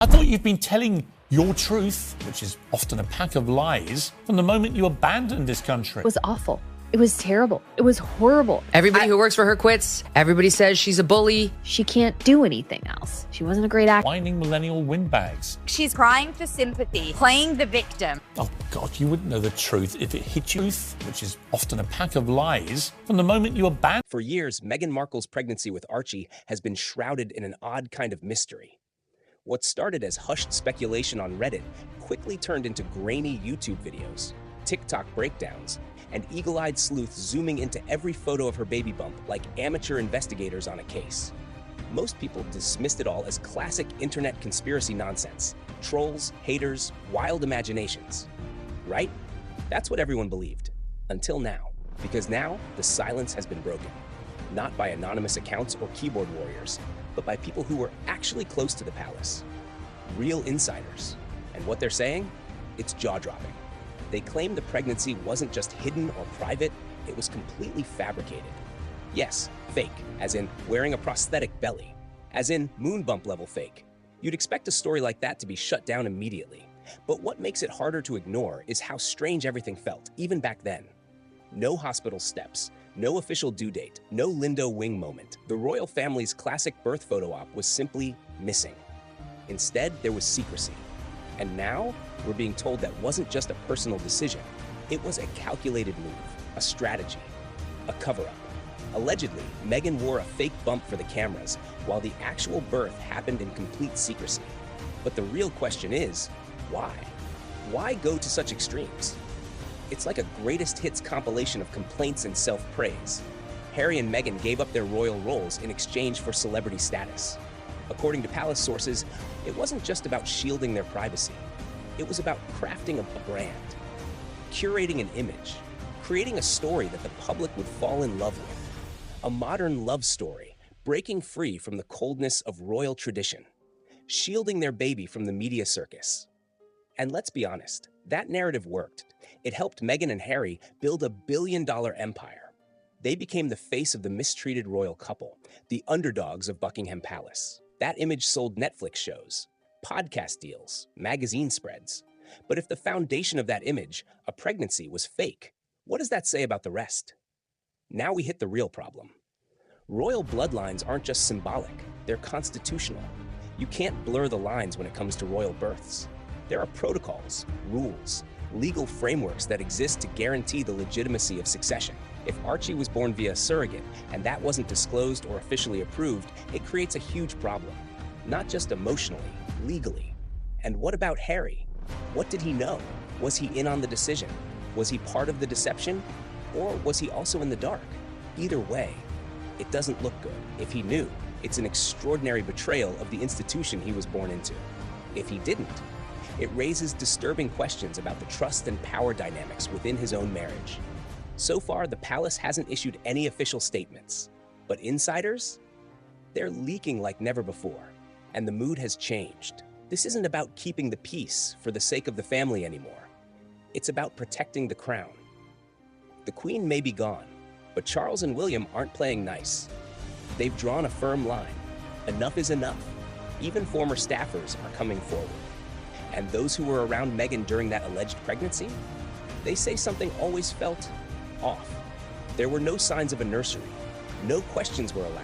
I thought you've been telling your truth, which is often a pack of lies, from the moment you abandoned this country. It was awful. It was terrible. It was horrible. Everybody who works for her quits. Everybody says she's a bully. She can't do anything else. She wasn't a great actor. Whining millennial windbags. She's crying for sympathy, playing the victim. Oh God, you wouldn't know the truth if it hit you, which is often a pack of lies, from the moment you abandoned. For years, Meghan Markle's pregnancy with Archie has been shrouded in an odd kind of mystery. What started as hushed speculation on Reddit quickly turned into grainy YouTube videos, TikTok breakdowns, and eagle-eyed sleuths zooming into every photo of her baby bump like amateur investigators on a case. Most people dismissed it all as classic internet conspiracy nonsense. Trolls, haters, wild imaginations. Right? That's what everyone believed. Until now. Because now, the silence has been broken. Not by anonymous accounts or keyboard warriors, but by people who were actually close to the palace. Real insiders. And what they're saying? It's jaw-dropping. They claim the pregnancy wasn't just hidden or private, it was completely fabricated. Yes, fake, as in wearing a prosthetic belly, as in moon bump level fake. You'd expect a story like that to be shut down immediately. But what makes it harder to ignore is how strange everything felt, even back then. No hospital steps, no official due date, no Lindo wing moment. The royal family's classic birth photo op was simply missing. Instead, there was secrecy. And now, we're being told that wasn't just a personal decision. It was a calculated move, a strategy, a cover-up. Allegedly, Meghan wore a fake bump for the cameras, while the actual birth happened in complete secrecy. But the real question is, why? Why go to such extremes? It's like a greatest hits compilation of complaints and self-praise. Harry and Meghan gave up their royal roles in exchange for celebrity status. According to palace sources, it wasn't just about shielding their privacy. It was about crafting a brand, curating an image, creating a story that the public would fall in love with. A modern love story, breaking free from the coldness of royal tradition, shielding their baby from the media circus. And let's be honest, that narrative worked. It helped Meghan and Harry build a billion-dollar empire. They became the face of the mistreated royal couple, the underdogs of Buckingham Palace. That image sold Netflix shows, podcast deals, magazine spreads. But if the foundation of that image, a pregnancy, was fake, what does that say about the rest? Now we hit the real problem. Royal bloodlines aren't just symbolic, they're constitutional. You can't blur the lines when it comes to royal births. There are protocols, rules, legal frameworks that exist to guarantee the legitimacy of succession. If Archie was born via surrogate and that wasn't disclosed or officially approved, it creates a huge problem. Not just emotionally, legally. And what about Harry? What did he know? Was he in on the decision? Was he part of the deception? Or was he also in the dark? Either way, it doesn't look good. If he knew, it's an extraordinary betrayal of the institution he was born into. If he didn't, it raises disturbing questions about the trust and power dynamics within his own marriage. So far, the palace hasn't issued any official statements. But insiders? They're leaking like never before. And the mood has changed. This isn't about keeping the peace for the sake of the family anymore. It's about protecting the crown. The Queen may be gone, but Charles and William aren't playing nice. They've drawn a firm line. Enough is enough. Even former staffers are coming forward. And those who were around Meghan during that alleged pregnancy, they say something always felt off. There were no signs of a nursery. No questions were allowed.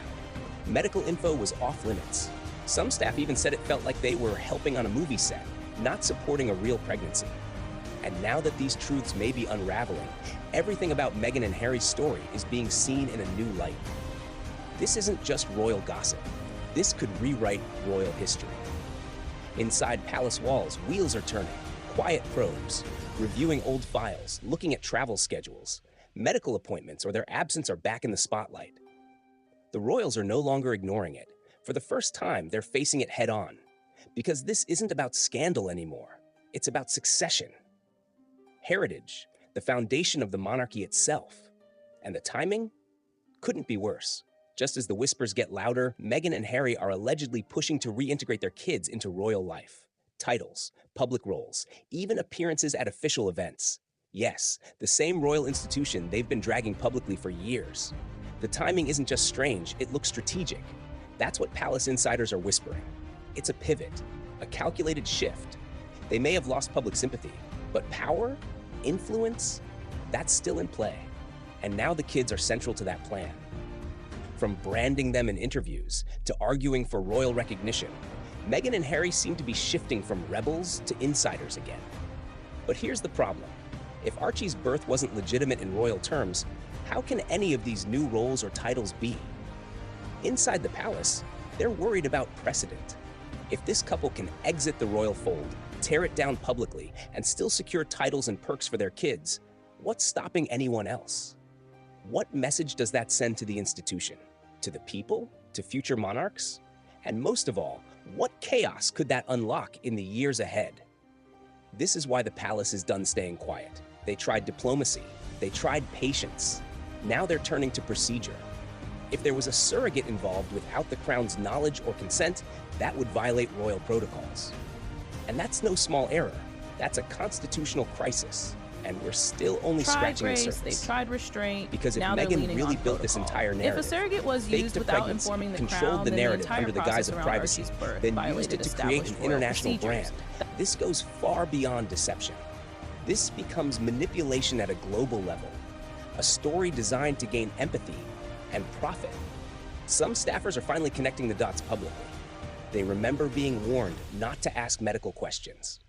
Medical info was off limits. Some staff even said it felt like they were helping on a movie set, not supporting a real pregnancy. And now that these truths may be unraveling, everything about Meghan and Harry's story is being seen in a new light. This isn't just royal gossip. This could rewrite royal history. Inside palace walls, wheels are turning. Quiet probes, reviewing old files, looking at travel schedules. Medical appointments or their absence are back in the spotlight. The royals are no longer ignoring it. For the first time, they're facing it head on. Because this isn't about scandal anymore. It's about succession. Heritage, the foundation of the monarchy itself. And the timing couldn't be worse. Just as the whispers get louder, Meghan and Harry are allegedly pushing to reintegrate their kids into royal life. Titles, public roles, even appearances at official events. Yes, the same royal institution they've been dragging publicly for years. The timing isn't just strange, it looks strategic. That's what palace insiders are whispering. It's a pivot, a calculated shift. They may have lost public sympathy, but power, influence, that's still in play. And now the kids are central to that plan. From branding them in interviews to arguing for royal recognition, Meghan and Harry seem to be shifting from rebels to insiders again. But here's the problem. If Archie's birth wasn't legitimate in royal terms, how can any of these new roles or titles be? Inside the palace, they're worried about precedent. If this couple can exit the royal fold, tear it down publicly, and still secure titles and perks for their kids, what's stopping anyone else? What message does that send to the institution? To the people? To future monarchs? And most of all, what chaos could that unlock in the years ahead? This is why the palace is done staying quiet. They tried diplomacy. They tried patience. Now they're turning to procedure. If there was a surrogate involved without the crown's knowledge or consent, that would violate royal protocols. And that's no small error. That's a constitutional crisis. And we're still only scratching the surface. They've tried restraint. Because if now Meghan really built this entire narrative, if a surrogate was used without informing the controlled crown, the then narrative the under the guise of privacy, then used it to create an international brand, this goes far beyond deception. This becomes manipulation at a global level, a story designed to gain empathy and profit. Some staffers are finally connecting the dots publicly. They remember being warned not to ask medical questions.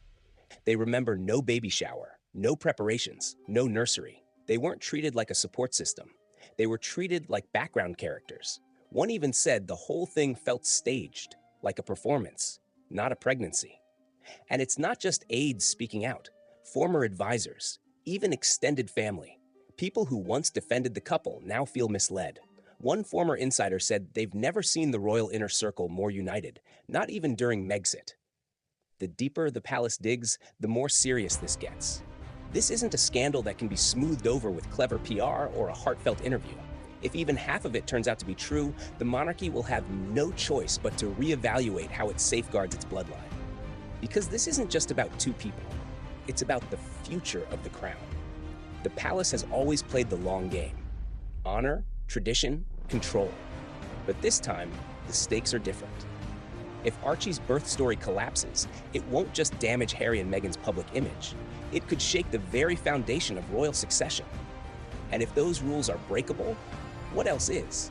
They remember no baby shower, no preparations, no nursery. They weren't treated like a support system. They were treated like background characters. One even said the whole thing felt staged, like a performance, not a pregnancy. And it's not just aides speaking out. Former advisors, even extended family, people who once defended the couple now feel misled. One former insider said they've never seen the royal inner circle more united, not even during Megxit. The deeper the palace digs, the more serious this gets. This isn't a scandal that can be smoothed over with clever PR or a heartfelt interview. If even half of it turns out to be true, the monarchy will have no choice but to reevaluate how it safeguards its bloodline. Because this isn't just about two people. It's about the future of the crown. The palace has always played the long game. Honor, tradition, control. But this time, the stakes are different. If Archie's birth story collapses, it won't just damage Harry and Meghan's public image. It could shake the very foundation of royal succession. And if those rules are breakable, what else is?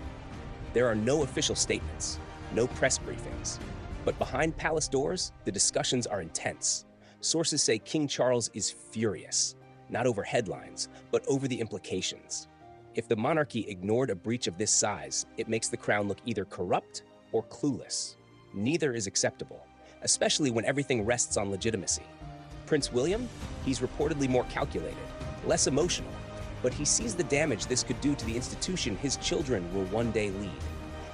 There are no official statements, no press briefings. But behind palace doors, the discussions are intense. Sources say King Charles is furious, not over headlines, but over the implications. If the monarchy ignored a breach of this size, it makes the crown look either corrupt or clueless. Neither is acceptable, especially when everything rests on legitimacy. Prince William, he's reportedly more calculated, less emotional, but he sees the damage this could do to the institution his children will one day lead.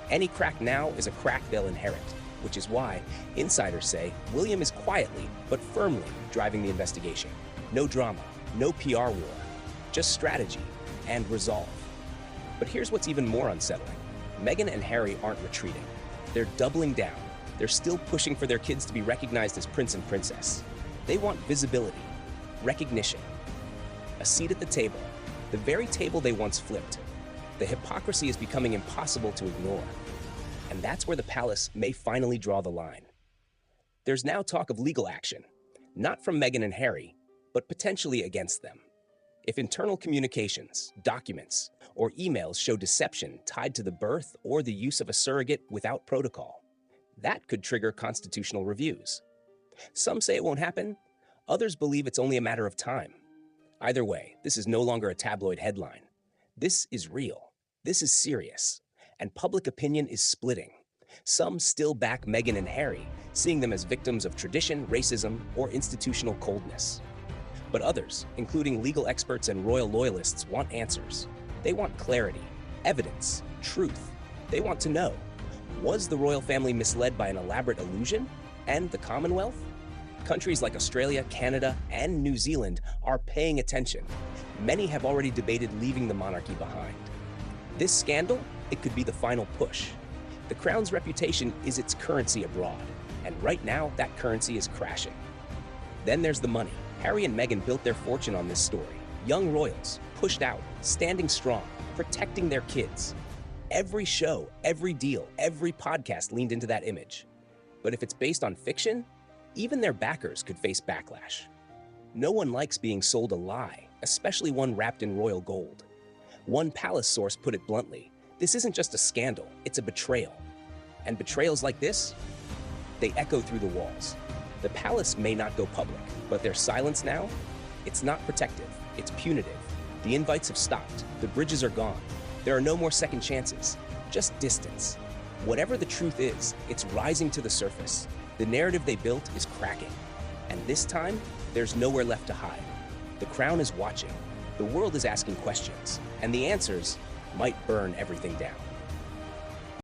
Any crack now is a crack they'll inherit, which is why insiders say William is quietly but firmly driving the investigation. No drama, no PR war, just strategy and resolve. But here's what's even more unsettling. Meghan and Harry aren't retreating. They're doubling down. They're still pushing for their kids to be recognized as prince and princess. They want visibility, recognition, a seat at the table, the very table they once flipped. The hypocrisy is becoming impossible to ignore. And that's where the palace may finally draw the line. There's now talk of legal action, not from Meghan and Harry, but potentially against them. If internal communications, documents, or emails show deception tied to the birth or the use of a surrogate without protocol, that could trigger constitutional reviews. Some say it won't happen. Others believe it's only a matter of time. Either way, this is no longer a tabloid headline. This is real. This is serious. And public opinion is splitting. Some still back Meghan and Harry, seeing them as victims of tradition, racism, or institutional coldness. But others, including legal experts and royal loyalists, want answers. They want clarity, evidence, truth. They want to know, was the royal family misled by an elaborate illusion? And the Commonwealth? Countries like Australia, Canada, and New Zealand are paying attention. Many have already debated leaving the monarchy behind. This scandal, it could be the final push. The crown's reputation is its currency abroad, and right now that currency is crashing. Then there's the money. Harry and Meghan built their fortune on this story. Young royals, pushed out, standing strong, protecting their kids. Every show, every deal, every podcast leaned into that image. But if it's based on fiction, even their backers could face backlash. No one likes being sold a lie, especially one wrapped in royal gold. One palace source put it bluntly, this isn't just a scandal, it's a betrayal. And betrayals like this, they echo through the walls. The palace may not go public, but their silence now, it's not protective, it's punitive. The invites have stopped, the bridges are gone. There are no more second chances, just distance. Whatever the truth is, it's rising to the surface. The narrative they built is cracking. And this time, there's nowhere left to hide. The crown is watching, the world is asking questions, and the answers might burn everything down.